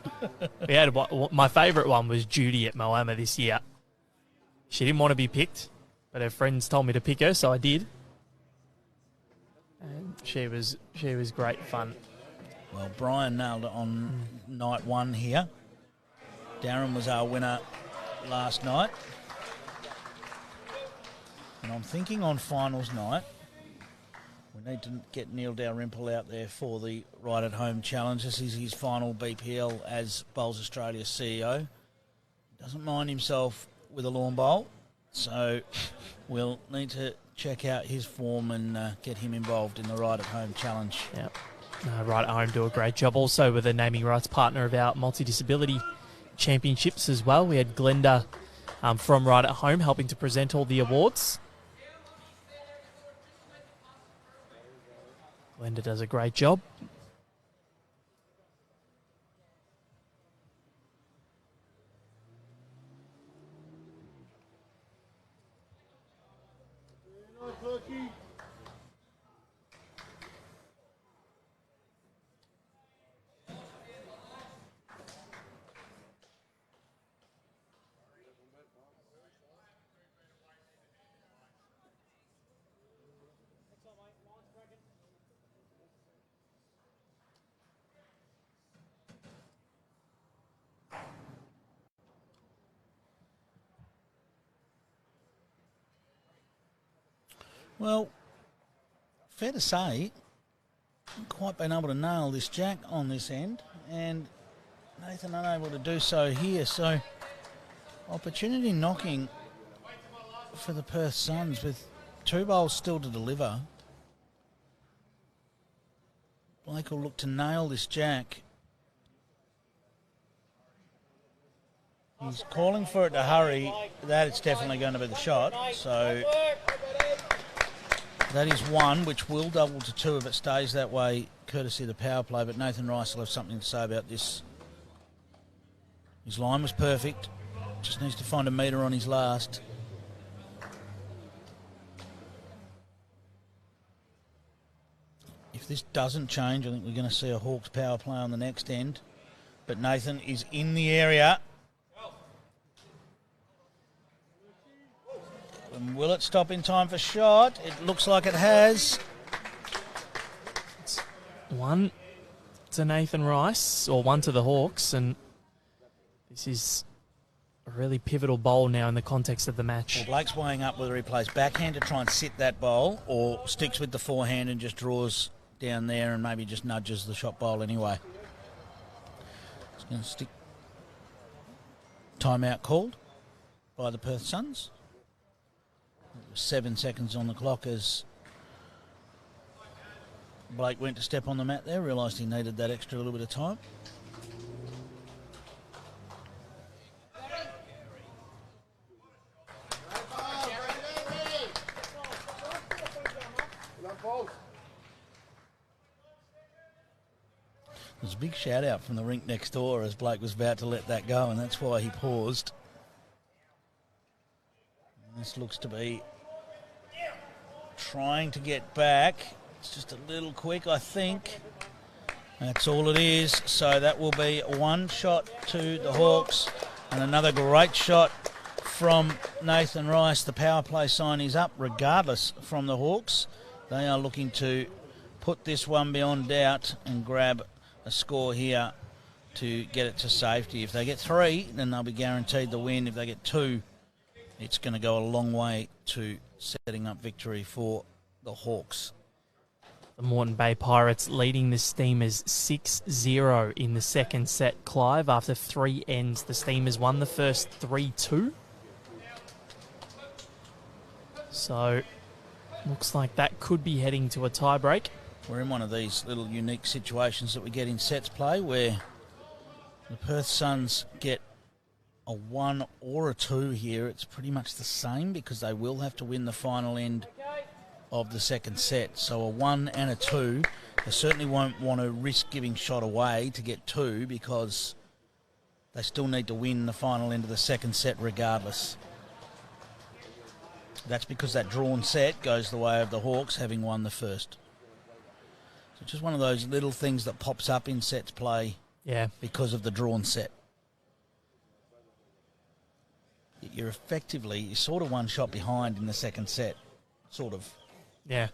We had my favourite one was Judy at Moama this year. She didn't want to be picked, but her friends told me to pick her, so I did. And she was great fun. Well, Brian nailed it on night one here. Darren was our winner last night. And I'm thinking on finals night, we need to get Neil Dalrymple out there for the Right at Home Challenge. This is his final BPL as Bowls Australia CEO. Doesn't mind himself with a lawn bowl, so we'll need to check out his form and get him involved in the Right at Home Challenge. Yep. Right at Home do a great job. Also with a naming rights partner of our multi-disability championships as well. We had Glenda from Right at Home helping to present all the awards. Glenda does a great job. Well, fair to say, haven't quite been able to nail this jack on this end, and Nathan unable to do so here. So, opportunity knocking for the Perth Suns with 2 bowls still to deliver. Blake will look to nail this jack. He's calling for it to hurry. That it's definitely going to be the shot. So that is 1, which will double to 2 if it stays that way, courtesy of the power play. But Nathan Rice will have something to say about this. His line was perfect. Just needs to find a metre on his last. If this doesn't change, I think we're going to see a Hawks power play on the next end. But Nathan is in the area. And will it stop in time for shot? It looks like it has. It's 1 to Nathan Rice, or 1 to the Hawks, and this is a really pivotal bowl now in the context of the match. Well, Blake's weighing up whether he plays backhand to try and sit that bowl or sticks with the forehand and just draws down there and maybe just nudges the shot bowl anyway. He's going to stick. Timeout called by the Perth Suns. 7 seconds on the clock as Blake went to step on the mat there, realised he needed that extra little bit of time. There's a big shout out from the rink next door as Blake was about to let that go, and that's why he paused. And this looks to be trying to get back. It's just a little quick, I think. That's all it is. So that will be 1 shot to the Hawks and another great shot from Nathan Rice. The power play sign is up regardless from the Hawks. They are looking to put this one beyond doubt and grab a score here to get it to safety. If they get 3, then they'll be guaranteed the win. If they get 2, it's going to go a long way to setting up victory for the Hawks. The Moreton Bay Pirates leading the Steamers 6-0 in the second set, Clive. After 3 ends, the Steamers won the first 3-2. So, looks like that could be heading to a tiebreak. We're in one of these little unique situations that we get in sets play where the Perth Suns get a 1 or a 2 here. It's pretty much the same because they will have to win the final end of the second set. So a 1 and a 2. They certainly won't want to risk giving shot away to get 2 because They still need to win the final end of the second set regardless. That's because that drawn set goes the way of the Hawks, having won the first. So just one of those little things that pops up in sets play because of the drawn set. You're sort of one shot behind in the second set, sort of. Yeah.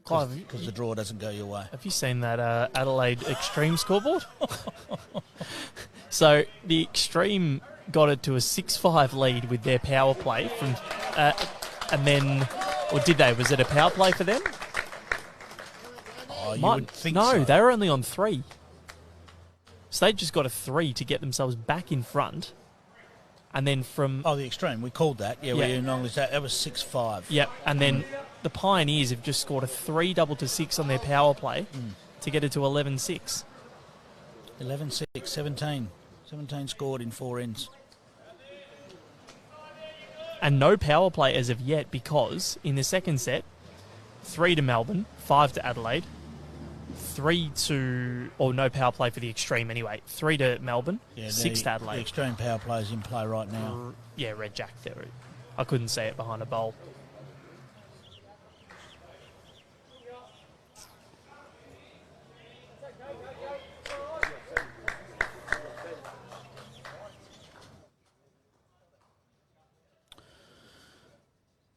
Because the draw doesn't go your way. Have you seen that Adelaide Extreme scoreboard? So the Extreme got it to a 6-5 lead with their power play from, and then, or did they? Was it a power play for them? Oh, you would think so. No, they were only on 3. So they just got a 3 to get themselves back in front. And then from... Oh, the Extreme. We called that. Yeah, we acknowledged that. That was 6-5. Yep. And then the Pioneers have just scored a 3 double to 6 on their power play to get it to 11-6. 11-6, 17. 17 scored in 4 ends. And no power play as of yet because in the second set, 3 to Melbourne, 5 to Adelaide, 3 to... Or no power play for the Extreme anyway. 3 to Melbourne, 6 to Adelaide. The Extreme power play is in play right now. Yeah, red jack there. I couldn't see it behind a bowl.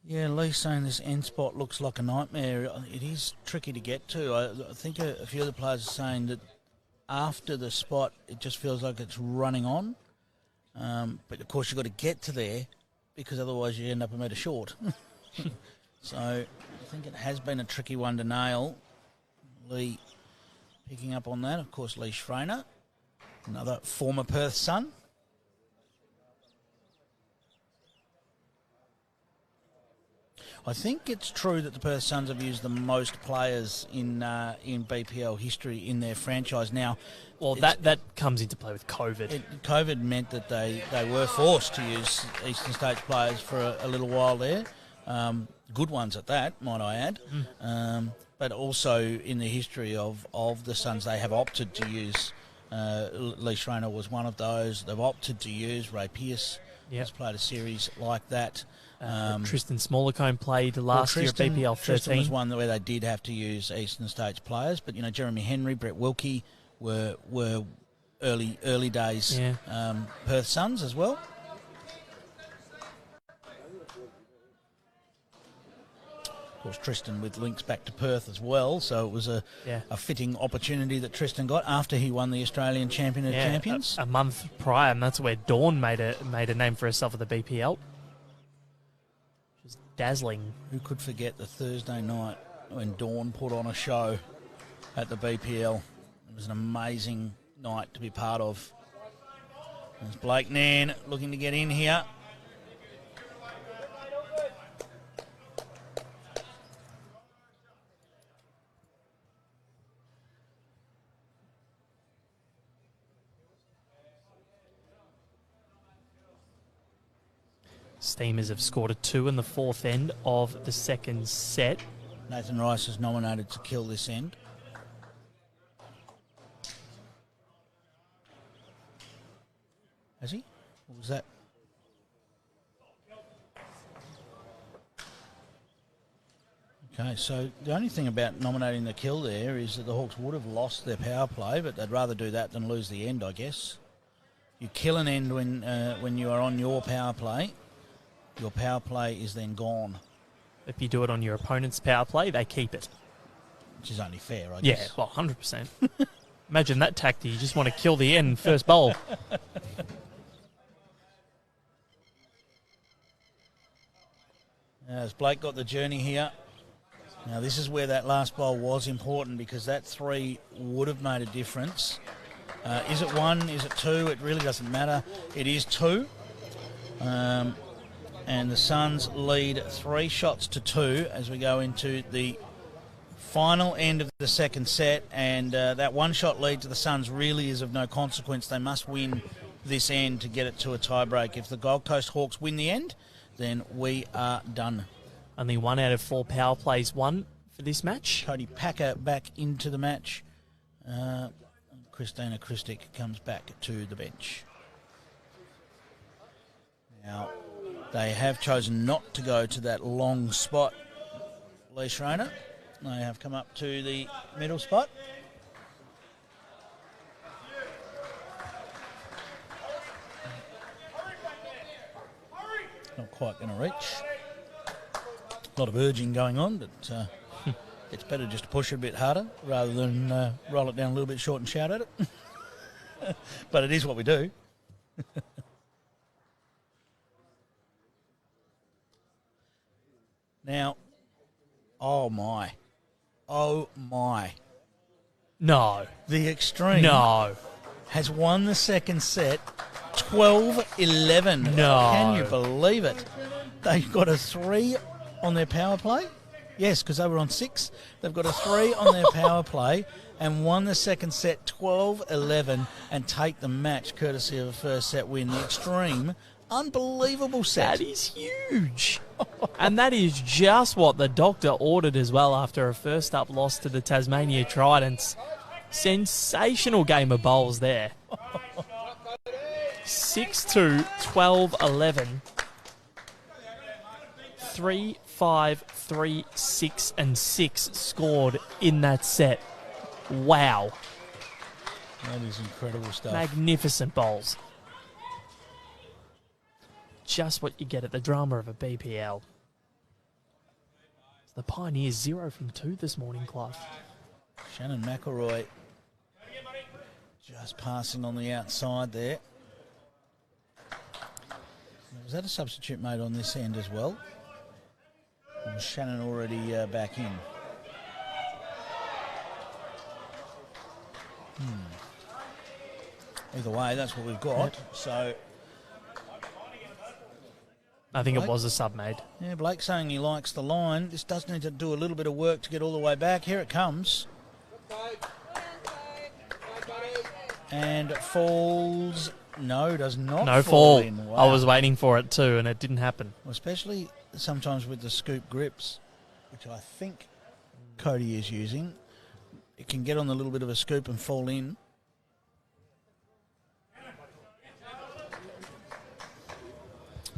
Yeah, Lee's saying this end spot looks like a nightmare. It is tricky to get to. I think a few of the players are saying that after the spot, it just feels like it's running on. But, of course, you've got to get to there because otherwise you end up a metre short. So I think it has been a tricky one to nail. Lee picking up on that. Of course, Lee Schreiner, another former Perth son. I think it's true that the Perth Suns have used the most players in BPL history in their franchise. Now, well, that comes into play with COVID. COVID meant that they were forced to use Eastern States players for a little while there. Good ones at that, might I add. But also in the history of the Suns, they have opted to use, Lee Schreiner was one of those. They've opted to use Ray Pearce. Has played a series like that. Tristan Smallacombe played last year at BPL 13. Tristan was one where they did have to use Eastern States players, but Jeremy Henry, Brett Wilkie were early days Perth Suns as well. Of course, Tristan with links back to Perth as well, so it was a fitting opportunity that Tristan got after he won the Australian Champion of Champions. A month prior, and that's where Dawn made a name for herself at the BPL. Just dazzling. Who could forget the Thursday night when Dawn put on a show at the BPL? It was an amazing night to be part of. There's Blake Nairn looking to get in here. Steamers have scored a 2 in the fourth end of the second set. Nathan Rice is nominated to kill this end. Has he? What was that? Okay, so the only thing about nominating the kill there is that the Hawks would have lost their power play, but they'd rather do that than lose the end, I guess. You kill an end when you are on your power play. Your power play is then gone. If you do it on your opponent's power play, they keep it. Which is only fair, I guess. Yeah, well, 100%. Imagine that tactic. You just want to kill the end first bowl. As Blake got the journey here. Now, this is where that last bowl was important because that 3 would have made a difference. Is it 1? Is it 2? It really doesn't matter. It is 2. And the Suns lead 3 shots to 2 as we go into the final end of the second set. And that 1-shot lead to the Suns really is of no consequence. They must win this end to get it to a tiebreak. If the Gold Coast Hawks win the end, then we are done. Only 1 out of 4 power plays won for this match. Cody Packer back into the match. Christina Christic comes back to the bench. Now, they have chosen not to go to that long spot, Lee Schreiner. They have come up to the middle spot. Not quite going to reach. A lot of urging going on, but it's better just to push it a bit harder rather than roll it down a little bit short and shout at it. But it is what we do. Now, oh my. No. The Extreme No. has won the second set 12-11. No. Can you believe it? They've got a 3 on their power play. Yes, because they were on 6. They've got a 3 on their power play and won the second set 12-11 and take the match courtesy of a first set win. The Extreme, unbelievable set. That is huge. And that is just what the doctor ordered as well after a first up loss to the Tasmania Tridents. Sensational game of bowls there. 6-2, 12-11. 3, 5, 3, 6 and 6 scored in that set. Wow. That is incredible stuff. Magnificent bowls. Just what you get at the drama of a BPL. The Pioneers 0 from 2 this morning, Clive. Shannon McElroy just passing on the outside there. Was that a substitute made on this end as well? Or was Shannon already back in? Either way, that's what we've got. Yep. So, I think Blake? it was a sub made. yeah, Blake saying he likes the line. This does need to do a little bit of work to get all the way back. Here it comes. And falls. No, does not No fall fall. in. Wow. I was waiting for it too, and it didn't happen. Well, especially sometimes with the scoop grips, which I think Cody is using. It can get on a little bit of a scoop and fall in.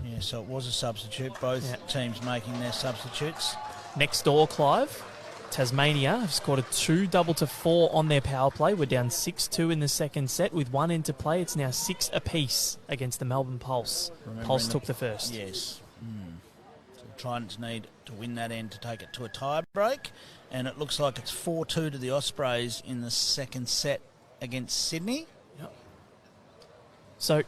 Yeah, so it was a substitute. Both teams making their substitutes. Next door, Clive. Tasmania have scored a 2 double to 4 on their power play. We're down 6-2 in the second set with 1 into play. It's now 6 apiece against the Melbourne Pulse. Pulse took the first. Yes. So Tridents need to win that end to take it to a tie break. And it looks like it's 4-2 to the Ospreys in the second set against Sydney. Yep. So,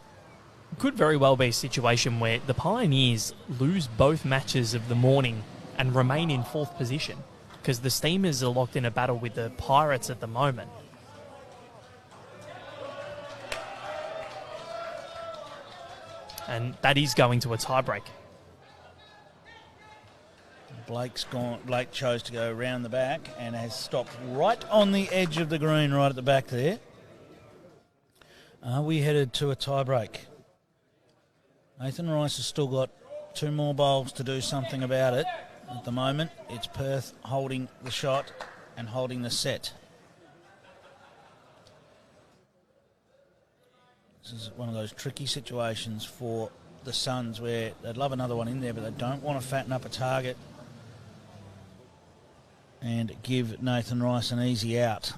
could very well be a situation where the Pioneers lose both matches of the morning and remain in 4th position, because the Steamers are locked in a battle with the Pirates at the moment. And that is going to a tiebreak. Blake chose to go around the back and has stopped right on the edge of the green, right at the back there. Are we headed to a tiebreak? Nathan Rice has still got 2 more bowls to do something about it. At the moment, it's Perth holding the shot and holding the set. This is one of those tricky situations for the Suns where they'd love another one in there, but they don't want to fatten up a target and give Nathan Rice an easy out.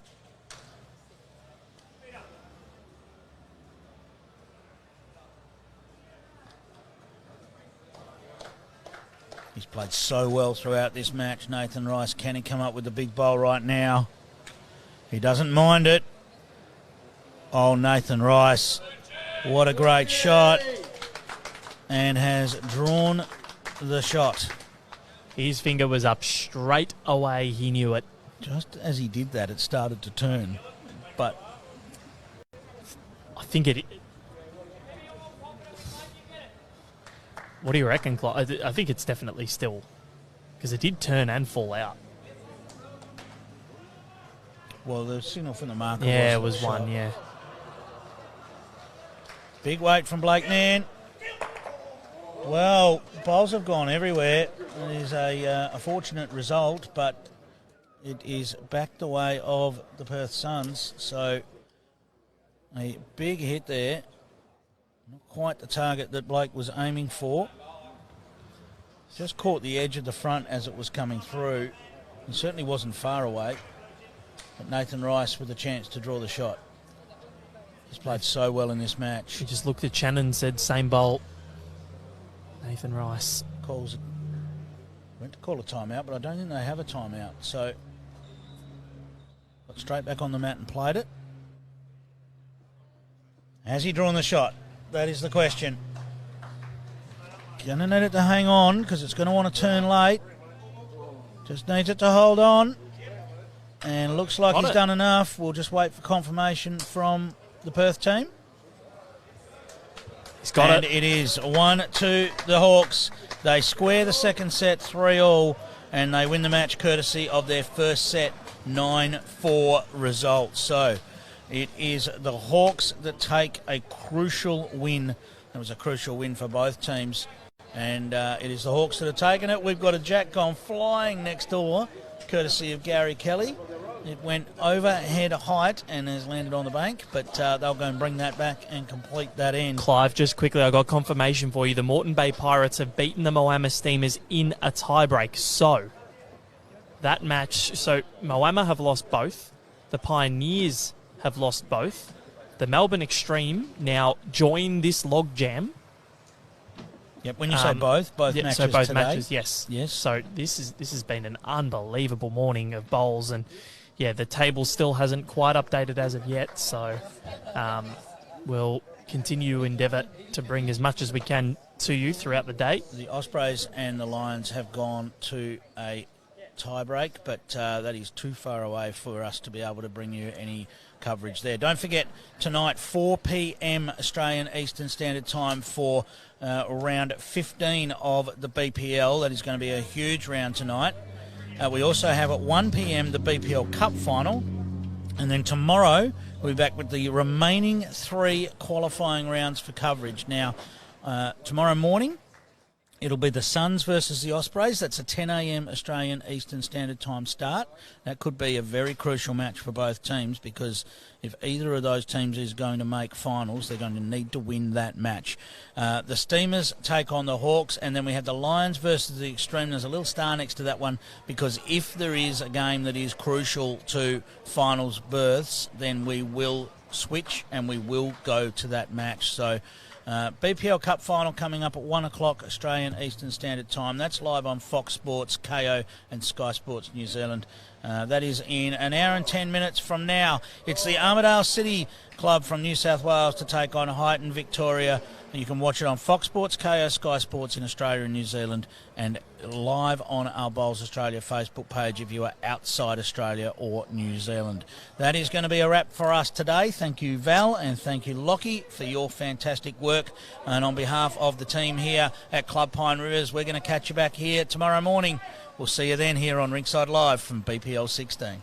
He's played so well throughout this match, Nathan Rice. Can he come up with the big bowl right now? He doesn't mind it. Oh, Nathan Rice. What a great shot. And has drawn the shot. His finger was up straight away. He knew it. Just as he did that, it started to turn. But I think it... What do you reckon, Clive? I think it's definitely still... Because it did turn and fall out. well, the signal from the marker Yeah, was it was one, yeah. Big weight from Blake Nairn. Well, bowls have gone everywhere. It is a fortunate result, but it is back the way of the Perth Suns. So a big hit there Not quite the target that Blake was aiming for. Just caught the edge of the front as it was coming through. He certainly wasn't far away. But Nathan Rice with a chance to draw the shot. He's played so well in this match. He just looked at Shannon and said, same bowl. Nathan Rice. Went to call a timeout, but I don't think they have a timeout. So, got straight back on the mat and played it. Has he drawn the shot? That is the question. Going to need it to hang on because it's going to want to turn late. Just needs it to hold on. And looks like he's done enough. We'll just wait for confirmation from the Perth team. He's got it. It is 1-2 the Hawks. They square the second set 3-all, and they win the match courtesy of their first set 9-4 result. So it is the Hawks that take a crucial win. It was a crucial win for both teams, and it is the Hawks that have taken it. We've got a jack gone flying next door, courtesy of Gary Kelly. It went over head height and has landed on the bank, but they'll go and bring that back and complete that end. Clive, just quickly, I got confirmation for you. The Moreton Bay Pirates have beaten the Moama Steamers in a tiebreak. So, that match, Moama have lost both. The Pioneers have lost both. The Melbourne Extreme now join this logjam. Yep, when you say both matches so both today. Matches, yes. So this has been an unbelievable morning of bowls, and yeah, the table still hasn't quite updated as of yet, so we'll continue to endeavour to bring as much as we can to you throughout the day. The Ospreys and the Lions have gone to a tiebreak, but that is too far away for us to be able to bring you any coverage there. Don't forget, tonight, 4 p.m. Australian Eastern Standard Time for round 15 of the BPL. That is going to be a huge round tonight. We also have at 1 p.m. the BPL Cup Final. And then tomorrow, we'll be back with the remaining 3 qualifying rounds for coverage. Now, tomorrow morning, it'll be the Suns versus the Ospreys. That's a 10 a.m. Australian Eastern Standard Time start. That could be a very crucial match for both teams, because if either of those teams is going to make finals, they're going to need to win that match. The Steamers take on the Hawks, and then we have the Lions versus the Extreme. There's a little star next to that one, because if there is a game that is crucial to finals berths, then we will switch and we will go to that match. So BPL Cup Final coming up at 1 o'clock Australian Eastern Standard Time. That's live on Fox Sports, KO and Sky Sports New Zealand. That is in an hour and 10 minutes from now. It's the Armidale City Club from New South Wales to take on Highton Victoria. You can watch it on Fox Sports, KO, Sky Sports in Australia and New Zealand, and live on our Bowls Australia Facebook page if you are outside Australia or New Zealand. That is going to be a wrap for us today. Thank you, Val, and thank you, Lockie, for your fantastic work. And on behalf of the team here at Club Pine Rivers, we're going to catch you back here tomorrow morning. We'll see you then here on Ringside Live from BPL 16.